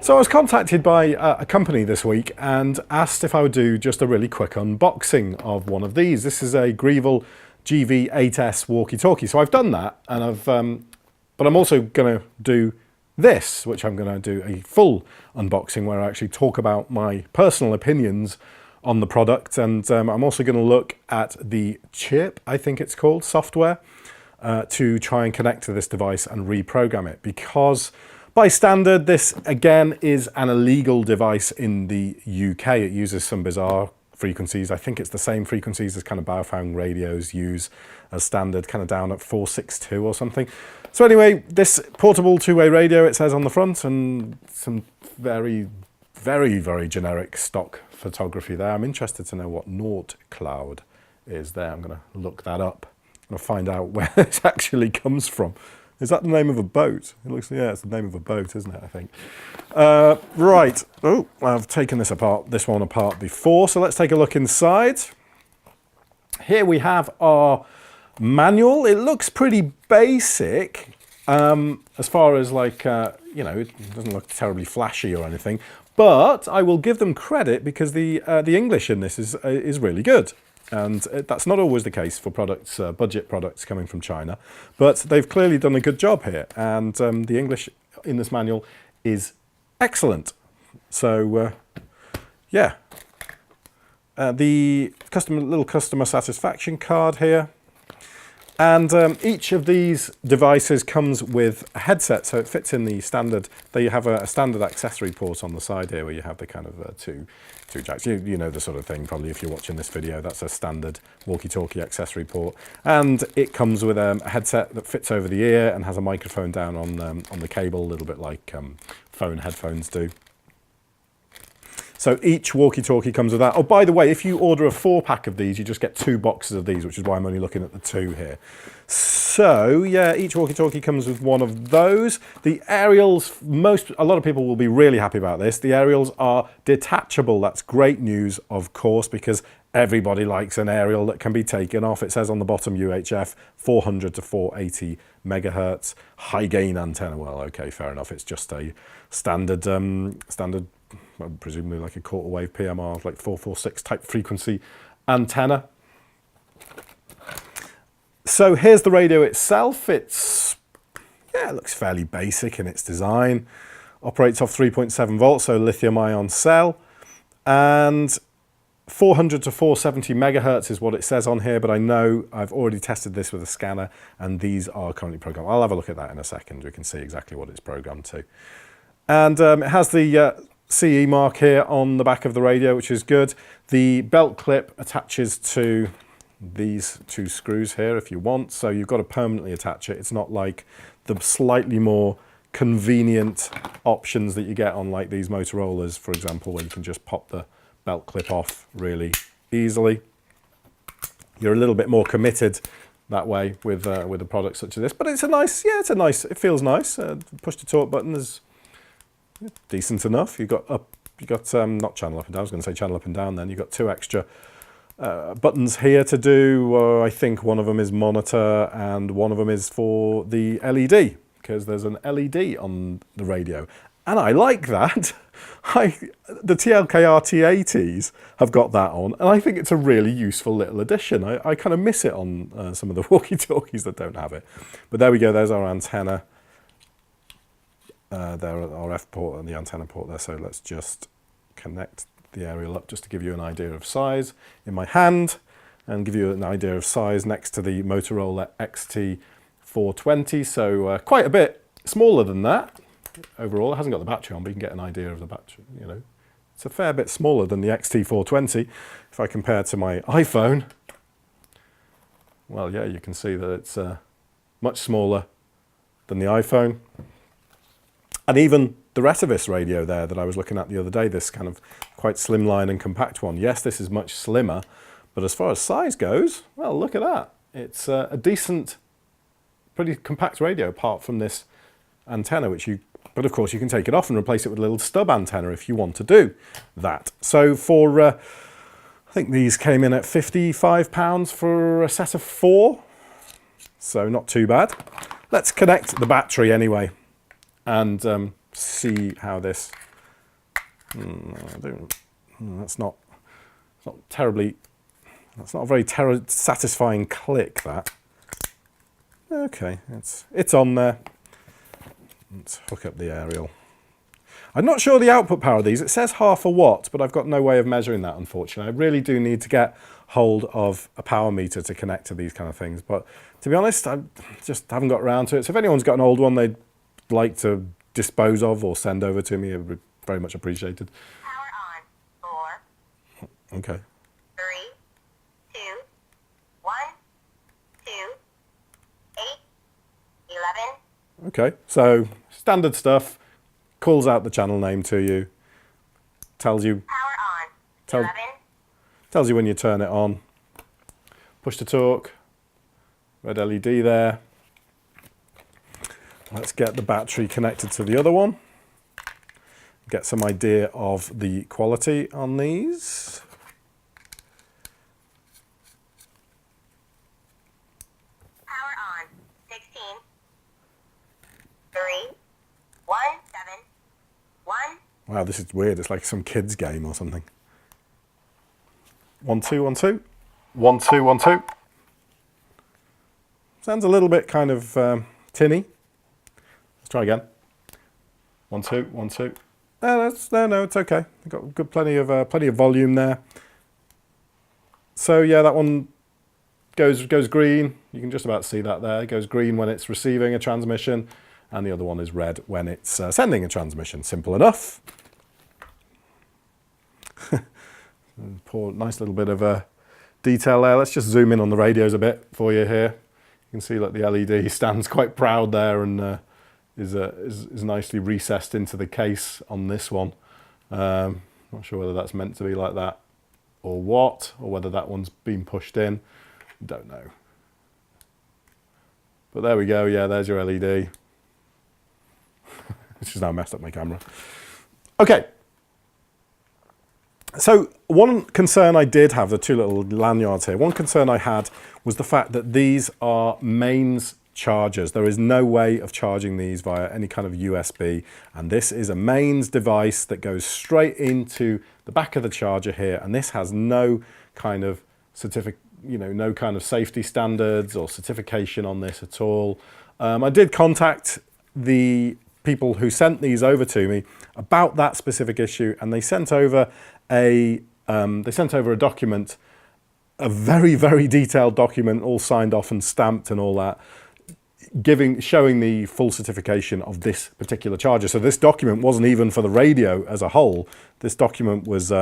So I was contacted by a company this week and asked if I would do just a really quick unboxing of one of these. This is a Greaval GV-8S walkie-talkie. So I've done that, and but I'm also going to do this, which I'm going to do a full unboxing where I actually talk about my personal opinions on the product, and I'm also going to look at the Chirp, I think it's called, software to try and connect to this device and reprogram it, because by standard, this again is an illegal device in the UK. It uses some bizarre frequencies. I think it's the same frequencies as kind of Baofeng radios use as standard, kind of down at 462 or something. So anyway, this portable two-way radio, it says on the front, and some very, very, very generic stock photography there. I'm interested to know what Naught Cloud is there. I'm going to look that up and find out where this actually comes from. Is that the name of a boat? It looks, yeah, it's the name of a boat, isn't it, I think. Right. Oh, I've taken this one apart before, so let's take a look inside. Here we have our manual. It looks pretty basic, as far as like, you know, it doesn't look terribly flashy or anything, but I will give them credit because the English in this is really good. And that's not always the case for products, budget products coming from China, but they've clearly done a good job here, and the English in this manual is excellent. So yeah, the little customer satisfaction card here, and each of these devices comes with a headset, so it fits in the standard. They have a standard accessory port on the side here, where you have the kind of two jacks. You know the sort of thing, probably, if you're watching this video. That's a standard walkie-talkie accessory port, and it comes with a headset that fits over the ear and has a microphone down on the cable, a little bit like phone headphones do. So each walkie-talkie comes with that. Oh, by the way, if you order a 4-pack of these, you just get 2 boxes of these, which is why I'm only looking at the 2 here. So yeah, each walkie-talkie comes with one of those. The aerials, a lot of people will be really happy about this. The aerials are detachable. That's great news, of course, because everybody likes an aerial that can be taken off. It says on the bottom UHF, 400 to 480 megahertz, high gain antenna. Well, okay, fair enough. It's just a standard, presumably like a quarter wave PMR, like 446 type frequency antenna. So here's the radio itself. It looks fairly basic in its design. Operates off 3.7 volts, so lithium ion cell, and 400 to 470 megahertz is what it says on here, but I know I've already tested this with a scanner, and these are currently programmed. I'll have a look at that in a second. We can see exactly what it's programmed to. And it has the CE mark here on the back of the radio, which is good. The belt clip attaches to these 2 screws here if you want, so you've got to permanently attach it. It's not like the slightly more convenient options that you get on like these Motorola's, for example, where you can just pop the belt clip off really easily. You're a little bit more committed that way with a product such as this, but it's a nice, yeah, it feels nice. Push to talk button is decent enough. You've got not channel up and down, I was going to say channel up and down then. You've got 2 extra buttons here to do. I think one of them is monitor and one of them is for the LED, because there's an LED on the radio. And I like that. The TLKR T80s have got that on, and I think it's a really useful little addition. I kind of miss it on some of the walkie-talkies that don't have it. But there we go, there's our antenna. There are our RF port and the antenna port there, so let's just connect the aerial up just to give you an idea of size in my hand, and give you an idea of size next to the Motorola XT420, so quite a bit smaller than that overall. It hasn't got the battery on, but you can get an idea of the battery, you know. It's a fair bit smaller than the XT420. If I compare to my iPhone, well, yeah, you can see that it's much smaller than the iPhone. And even the Retivis radio there that I was looking at the other day, this kind of quite slimline and compact one. Yes, this is much slimmer, but as far as size goes, well, look at that. It's a decent, pretty compact radio apart from this antenna, but of course you can take it off and replace it with a little stub antenna if you want to do that. So for, I think these came in at £55 for a set of 4, so not too bad. Let's connect the battery anyway and see how this That's not terribly, that's not a very satisfying click, that. Okay, it's on there. Let's hook up the aerial. I'm not sure the output power of these. It says 1/2 watt, but I've got no way of measuring that, unfortunately. I really do need to get hold of a power meter to connect to these kind of things. But to be honest, I just haven't got around to it. So if anyone's got an old one they'd like to dispose of or send over to me, it would be very much appreciated. Power on. 4. Okay. 3, 2, 1, 2, 8, 11. Okay, so standard stuff. Calls out the channel name to you. Tells you. Power on. 11. Tells you when you turn it on. Push to talk. Red LED there. Let's get the battery connected to the other one. Get some idea of the quality on these. Power on. 16. 3, 1, 7, 1. Wow, this is weird. It's like some kids game or something. 1 2 1 2. 1 2 1 2. Sounds a little bit kind of tinny. Let's try again. 1 2 1 2. No, it's okay. We've got good plenty of volume there. So yeah, that one goes green. You can just about see that there. It goes green when it's receiving a transmission, and the other one is red when it's sending a transmission. Simple enough. Poor, nice little bit of detail there. Let's just zoom in on the radios a bit for you here. You can see that the LED stands quite proud there and is nicely recessed into the case on this one. Not sure whether that's meant to be like that or what, or whether that one's been pushed in. Don't know. But there we go. Yeah, there's your LED. It's just now messed up my camera. Okay. So one concern I did have, the two little lanyards here, one concern I had was the fact that these are mains chargers. There is no way of charging these via any kind of USB, and this is a mains device that goes straight into the back of the charger here, and this has no kind of certificate, no kind of safety standards or certification on this at all. I did contact the people who sent these over to me about that specific issue, and they sent over a document, a very, very detailed document, all signed off and stamped and all that, showing the full certification of this particular charger. So this document wasn't even for the radio as a whole. This document was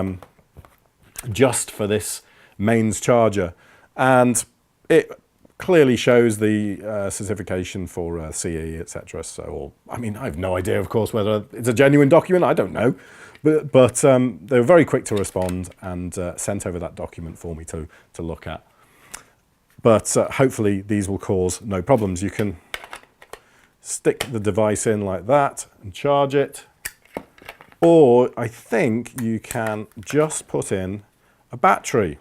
just for this mains charger, and it clearly shows the certification for CE, etc. So, I mean, I have no idea, of course, whether it's a genuine document. I don't know. But they were very quick to respond and sent over that document for me to look at. But hopefully these will cause no problems. You can stick the device in like that and charge it. Or I think you can just put in a battery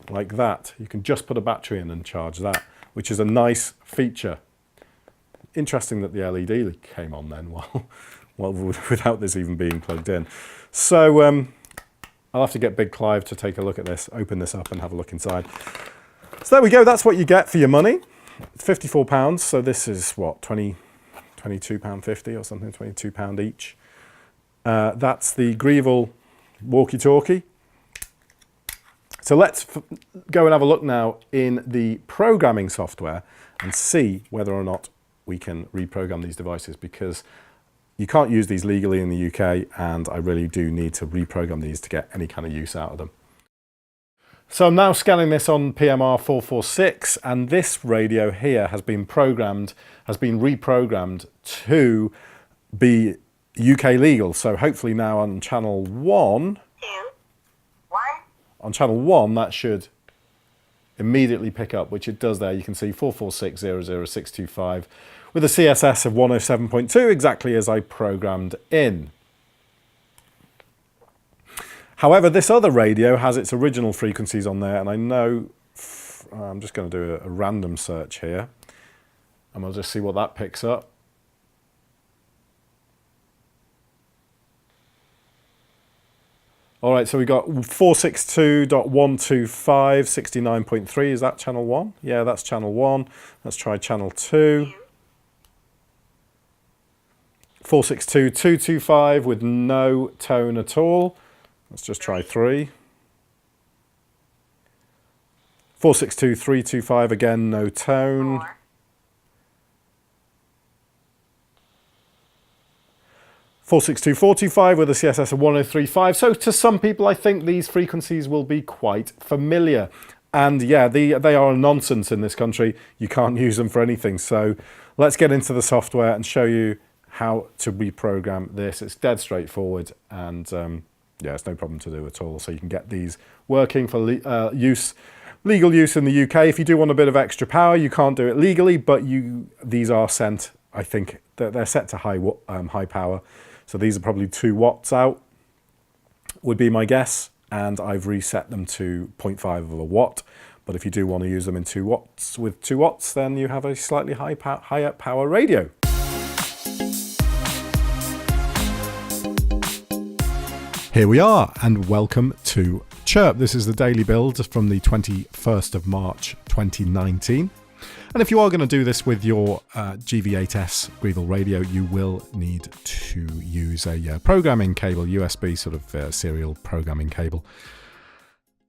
like that. You can just put a battery in and charge that, which is a nice feature. Interesting that the LED came on then well, without this even being plugged in. So I'll have to get Big Clive to take a look at this, open this up and have a look inside. So there we go, that's what you get for your money. It's £54, so this is what, £22.50 or something, £22 each. That's the Greaval Walkie Talkie. So let's go and have a look now in the programming software and see whether or not we can reprogram these devices, because you can't use these legally in the UK, and I really do need to reprogram these to get any kind of use out of them. So I'm now scanning this on PMR 446, and this radio here has been reprogrammed to be UK legal. So hopefully now on channel 1, on channel 1 that should immediately pick up, which it does there. You can see 446.00625 with a CSS of 107.2, exactly as I programmed in. However, this other radio has its original frequencies on there, and I know, I'm just going to do a random search here, and we'll just see what that picks up. All right, so we got 462.125, 69.3. Is that channel 1? Yeah, that's channel 1. Let's try channel 2. 462.225 with no tone at all. Let's just try 3. 462.325, again, no tone. 4. 462.425 with a CSS of 1035. So to some people, I think these frequencies will be quite familiar. And yeah, they are a nonsense in this country. You can't use them for anything. So let's get into the software and show you how to reprogram this. It's dead straightforward, and yeah, it's no problem to do at all. So you can get these working for legal use in the UK. If you do want a bit of extra power, you can't do it legally, but these are sent, I think, they're set to high power. So these are probably 2 watts out, would be my guess. And I've reset them to 0.5 of a watt. But if you do want to use them in 2 watts, with 2 watts, then you have a slightly higher power radio. Here we are, and welcome to Chirp. This is the daily build from the 21st of March 2019. And if you are going to do this with your GV-8S Greaval radio, you will need to use a programming cable, USB sort of serial programming cable.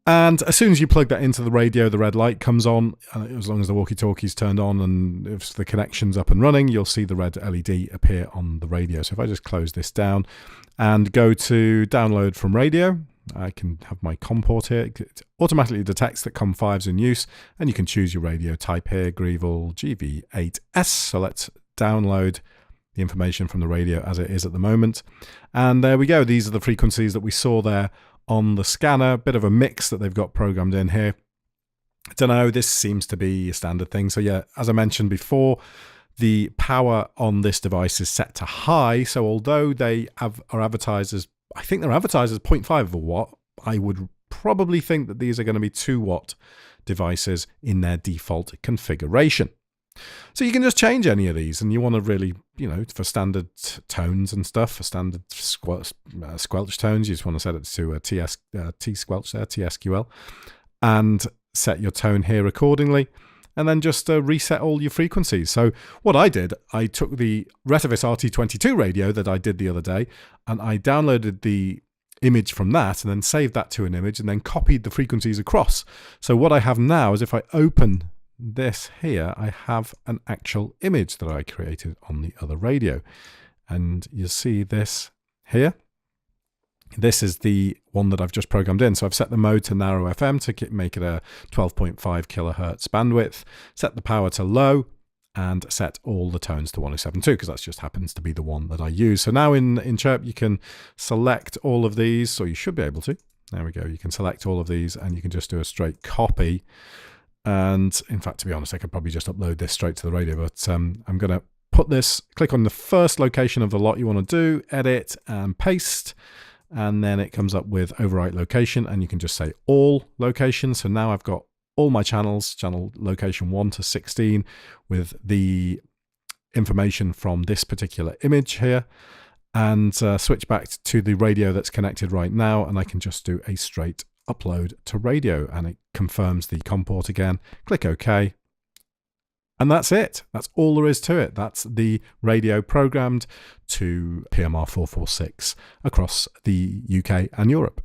And as soon as you plug that into the radio, the red light comes on. As long as the walkie-talkie's turned on and if the connection's up and running, you'll see the red LED appear on the radio. So if I just close this down and go to download from radio, I can have my COM port here. It automatically detects that COM5 is in use, and you can choose your radio type here, Greaval GV-8S. So let's download the information from the radio as it is at the moment. And there we go. These are the frequencies that we saw there on the scanner. Bit of a mix that they've got programmed in here. I don't know, this seems to be a standard thing. So yeah, as I mentioned before, the power on this device is set to high. So although they are advertised as, I think they're advertised as 0.5 of a watt, I would probably think that these are going to be 2 watt devices in their default configuration. So you can just change any of these, and you want to really, you know, for standard tones and stuff, for standard squelch tones, you just want to set it to a T-squelch there, TSQL, and set your tone here accordingly, and then just reset all your frequencies. So what I did, I took the Retevis RT22 radio that I did the other day, and I downloaded the image from that and then saved that to an image and then copied the frequencies across. So what I have now is if I open this here, I have an actual image that I created on the other radio. And you see this here. This is the one that I've just programmed in. So I've set the mode to narrow FM to make it a 12.5 kilohertz bandwidth, set the power to low, and set all the tones to 1072 because that just happens to be the one that I use. So now in Chirp, you can select all of these, so you should be able to. There we go. You can select all of these and you can just do a straight copy. And in fact, to be honest, I could probably just upload this straight to the radio, but I'm going to put this, click on the first location of the lot you want to do, edit and paste. And then it comes up with overwrite location, and you can just say all locations. So now I've got all my channels, channel location 1 to 16, with the information from this particular image here, and switch back to the radio that's connected right now. And I can just do a straight upload to radio, and it confirms the COM port again. Click OK. And that's it. That's all there is to it. That's the radio programmed to PMR 446 across the UK and Europe.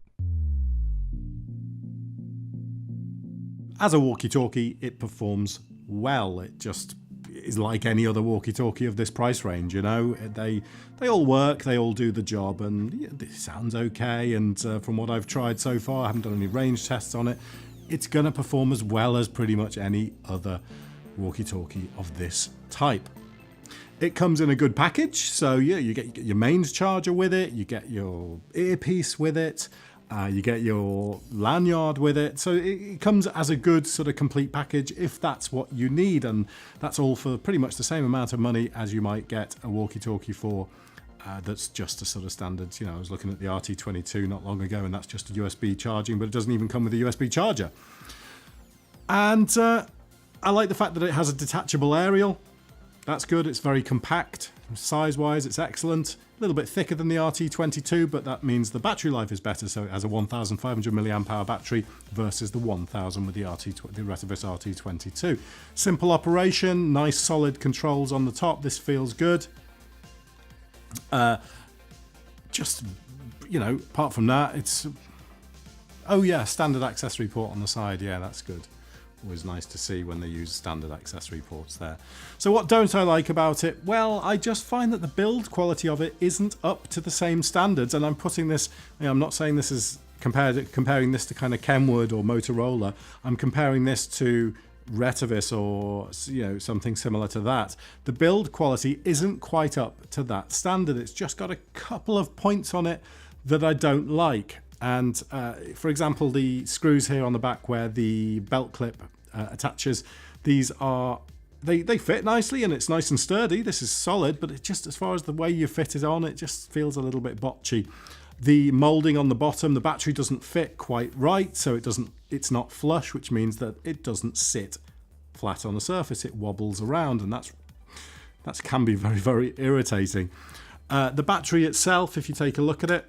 As a walkie-talkie, it performs well. It just is like any other walkie-talkie of this price range, you know. They all work, they all do the job, and yeah, it sounds okay. And from what I've tried so far, I haven't done any range tests on it. It's going to perform as well as pretty much any other walkie-talkie of this type. It comes in a good package, so yeah, you get your mains charger with it, you get your earpiece with it, you get your lanyard with it, so it comes as a good sort of complete package if that's what you need, and that's all for pretty much the same amount of money as you might get a walkie-talkie for. That's just a sort of standard, you know, I was looking at the RT22 not long ago, and that's just a USB charging, but it doesn't even come with a USB charger. And I like the fact that it has a detachable aerial. That's good. It's very compact. Size-wise, it's excellent. A little bit thicker than the RT22, but that means the battery life is better. So it has a 1,500 milliamp hour battery versus the 1,000 with the Retevis RT22. Simple operation, nice solid controls on the top. This feels good. Just, you know, apart from that, it's... Oh yeah, standard accessory port on the side. Yeah, that's good. Always nice to see when they use standard accessory ports there. So what don't I like about it? Well, I just find that the build quality of it isn't up to the same standards, and I'm putting this, you know, I'm not saying this is comparing this to kind of Kenwood or Motorola. I'm comparing this to Retevis or, you know, something similar to that. The build quality isn't quite up to that standard. It's just got a couple of points on it that I don't like. And for example, the screws here on the back where the belt clip attaches, these are, they fit nicely and it's nice and sturdy. This is solid, but it just, as far as the way you fit it on, it just feels a little bit botchy. The molding on the bottom, the battery doesn't fit quite right, so it's not flush, which means that it doesn't sit flat on the surface. It wobbles around, and that can be very, very irritating. The battery itself, if you take a look at it,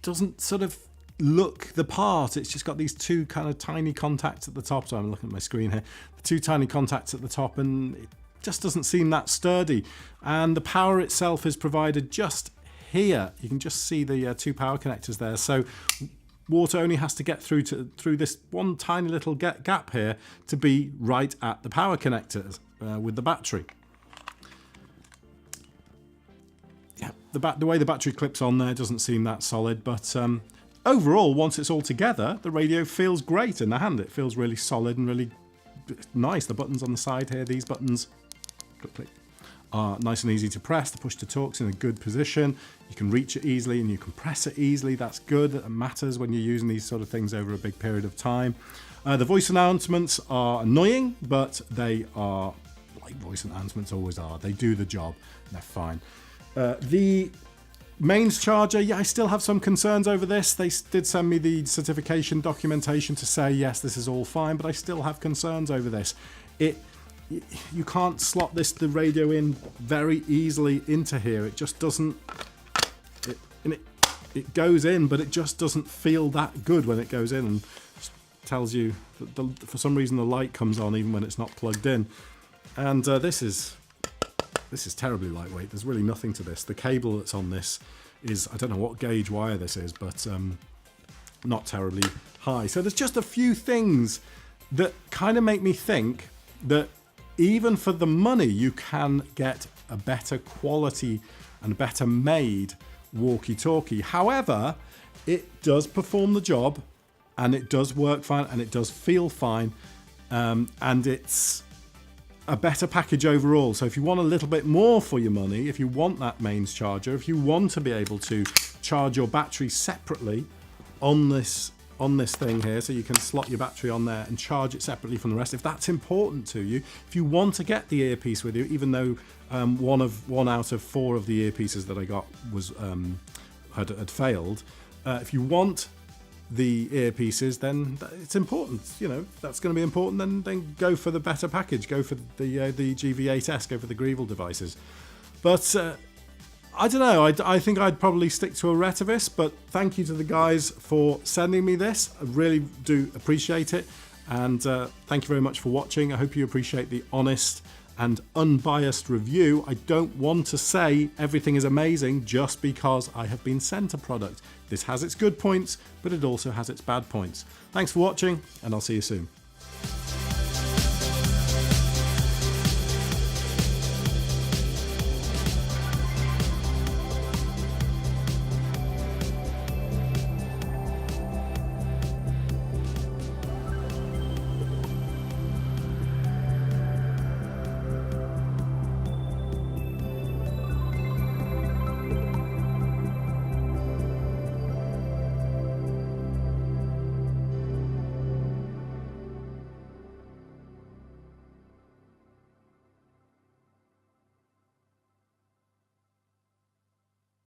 doesn't sort of look the part. It's just got these two kind of tiny contacts at the top. So I'm looking at my screen here. The two tiny contacts at the top, and it just doesn't seem that sturdy. And the power itself is provided just here. You can just see the two power connectors there. So water only has to get through this one tiny little gap here to be right at the power connectors with the battery. Yeah, the way the battery clips on there doesn't seem that solid, but overall, once it's all together, the radio feels great in the hand. It feels really solid and really nice. The buttons on the side here, these buttons, click, click, are nice and easy to press. The push to talk's in a good position. You can reach it easily and you can press it easily. That's good. That matters when you're using these sort of things over a big period of time. The voice announcements are annoying, but they are like voice announcements always are. They do the job. They're fine. The mains charger, yeah, I still have some concerns over this. They did send me the certification documentation to say, yes, this is all fine, but I still have concerns over this. You can't slot the radio in very easily into here. It just doesn't, it goes in, but it just doesn't feel that good when it goes in, and tells you that for some reason the light comes on even when it's not plugged in. And this is terribly lightweight. There's really nothing to this. The cable that's on this is, I don't know what gauge wire this is, but not terribly high. So there's just a few things that kind of make me think that even for the money, you can get a better quality and better made walkie-talkie. However, it does perform the job, and it does work fine, and it does feel fine, and it's a better package overall. So if you want a little bit more for your money, if you want that mains charger, if you want to be able to charge your battery separately on this thing here, so you can slot your battery on there and charge it separately from the rest, if that's important to you, if you want to get the earpiece with you, even though one out of 4 of the earpieces that I got was had failed, if you want the earpieces, then it's important. You know, that's going to be important. Then go for the better package. Go for the GV-8S. Go for the Greaval devices. But I don't know. I think I'd probably stick to a Retevis. But thank you to the guys for sending me this. I really do appreciate it. And thank you very much for watching. I hope you appreciate the honest and unbiased review. I don't want to say everything is amazing just because I have been sent a product. This has its good points, but it also has its bad points. Thanks for watching, and I'll see you soon.